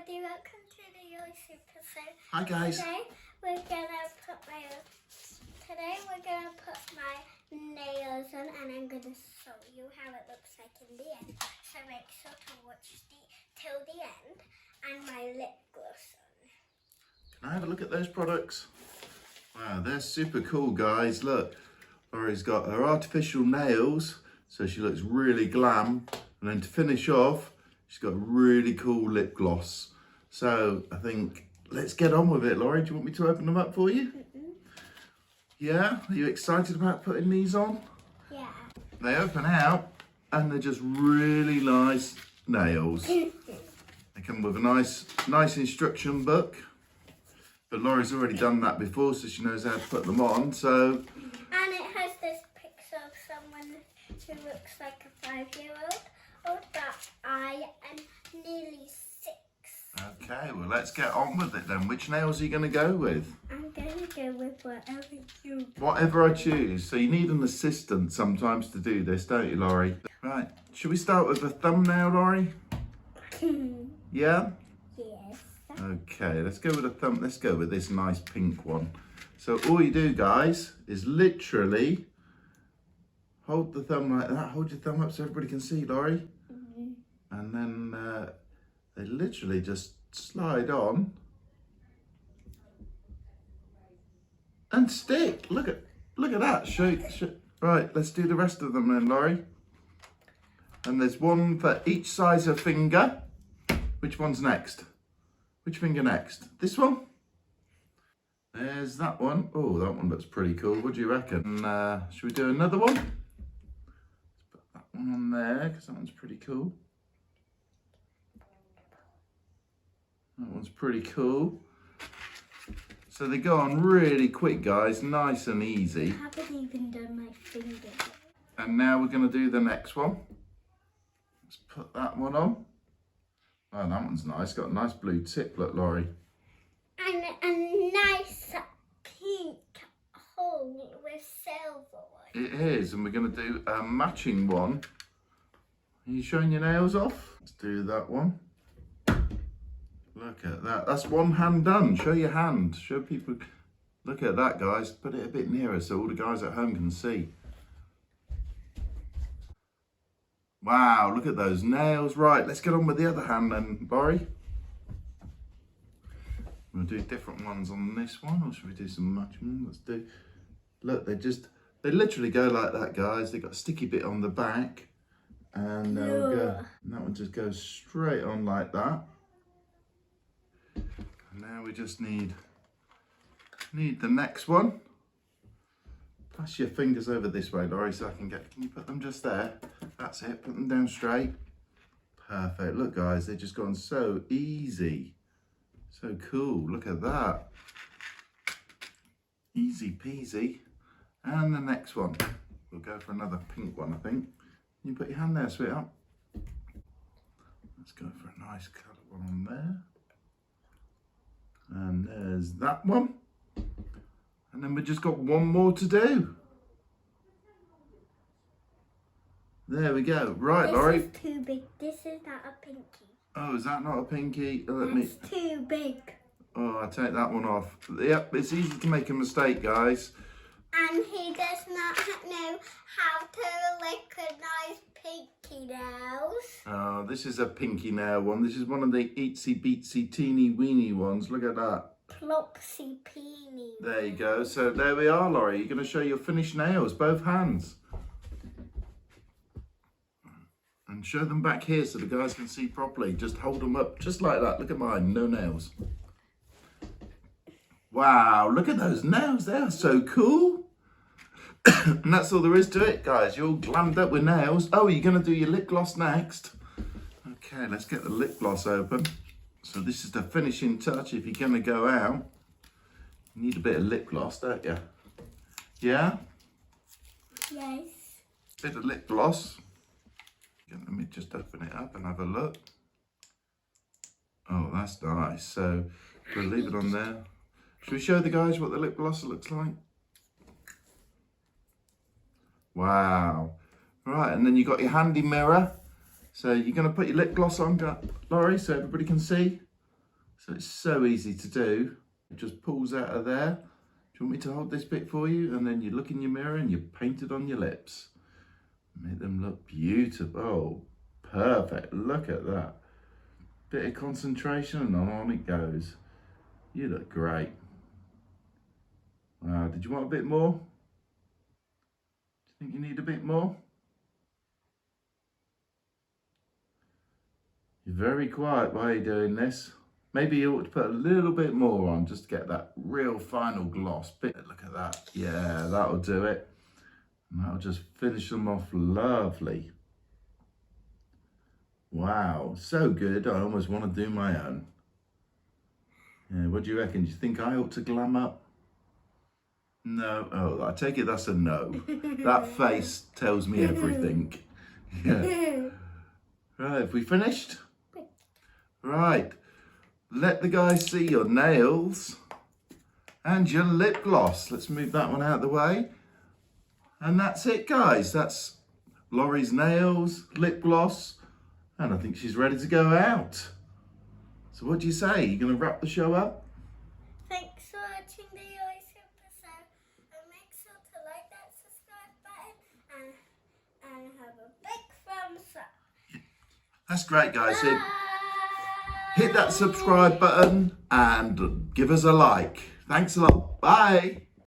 everybody, welcome to the Your Super Show. Hi guys. Today we're gonna put my nails on, and I'm gonna show you how it looks like in the end. So make sure to watch till the end, and my lip gloss on. Can I have a look at those products? Wow, they're super cool, guys. Look, Laurie's got her artificial nails, so she looks really glam. And then to finish off, she's got a really cool lip gloss. So I think let's get on with it, Laurie. Do you want me to open them up for you? Yeah? Are you excited about putting these on? Yeah. They open out and they're just really nice nails. They come with a nice instruction book. But Laurie's already done that before, so she knows how to put them on. So. And it has this picture of someone who looks like a 5-year-old. Oh, but I am nearly 6. Okay, well let's get on with it then. Which nails are you going to go with? I'm going to go with whatever you. Whatever I choose. So you need an assistant sometimes to do this, don't you, Laurie? Right, should we start with a thumbnail, Laurie? Yeah? Yes. Okay, let's go with a thumb. Let's go with this nice pink one. So all you do, guys, is literally hold the thumb like that. Hold your thumb up so everybody can see, Laurie. And then they literally just slide on and stick. Look at that. Show. Right, let's do the rest of them then, Laurie. And there's one for each size of finger. Which one's next? Which finger next? This one? There's that one. Oh, that one looks pretty cool. What do you reckon? Should we do another one? Let's put that one on there because that one's pretty cool. That one's pretty cool. So they go on really quick, guys, nice and easy. I haven't even done my finger. And now we're going to do the next one. Let's put that one on. Oh, that one's nice. Got a nice blue tip, look, Laurie. And a nice pink hole with silver on. It is, and we're going to do a matching one. Are you showing your nails off? Let's do that one. Look at that. That's one hand done. Show your hand. Show people. Look at that, guys. Put it a bit nearer so all the guys at home can see. Wow, look at those nails. Right, let's get on with the other hand then, Laurie. We'll do different ones on this one, or should we do some matching? Let's do. Look, they literally go like that, guys. They got a sticky bit on the back, and they'll go. And that one just goes straight on like that. And now we just need the next one. Pass your fingers over this way, Laurie, so I can get. Can you put them just there? That's it. Put them down straight. Perfect. Look, guys, they've just gone so easy. So cool. Look at that. Easy peasy. And the next one. We'll go for another pink one, I think. Can you put your hand there, sweetheart? Let's go for a nice colour one on there. And there's that one. And then we've just got one more to do. There we go. Right, Laurie. This is too big. This is not a pinky. Oh, is that not a pinky? It's too big. Oh, I'll take that one off. Yep, it's easy to make a mistake, guys. And he does not know how to recognize pinky nails. Oh, this is a pinky nail one. This is one of the itsy beatsy teeny weeny ones. Look at that. Plopsy peeny. There you go. So there we are, Laurie. You're going to show your finished nails, both hands. And show them back here so the guys can see properly. Just hold them up just like that. Look at mine, no nails. Wow, look at those nails. They are so cool. And that's all there is to it, guys. You're all glammed up with nails. Oh, you're going to do your lip gloss next. Okay, let's get the lip gloss open. So this is the finishing touch. If you're going to go out, you need a bit of lip gloss, don't you? Yeah? Yes. Bit of lip gloss. Let me just open it up and have a look. Oh, that's nice. So we'll leave it on there. Should we show the guys what the lip gloss looks like? Wow. Right, and then you've got your handy mirror. So you're going to put your lip gloss on, Laurie, so everybody can see. So it's so easy to do. It just pulls out of there. Do you want me to hold this bit for you? And then you look in your mirror and you paint it on your lips. Make them look beautiful. Oh, perfect. Look at that. Bit of concentration and on it goes. You look great. Wow, did you want a bit more? Do you think you need a bit more? You're very quiet while you're doing this. Maybe you ought to put a little bit more on just to get that real final gloss bit. Look at that. Yeah, that'll do it. And that'll just finish them off lovely. Wow, so good. I almost want to do my own. Yeah, what do you reckon? Do you think I ought to glam up? No. Oh, I take it that's a no. That face tells me everything. Yeah. Right, have we finished? Right. Let the guys see your nails and your lip gloss. Let's move that one out of the way. And that's it, guys. That's Laurie's nails, lip gloss, and I think she's ready to go out. So what do you say? You going to wrap the show up? Thanks for watching the Yours episode. And make sure to like that subscribe button and have a big thumbs up. That's great, guys. Bye. Hit that subscribe button and give us a like. Thanks a lot. Bye.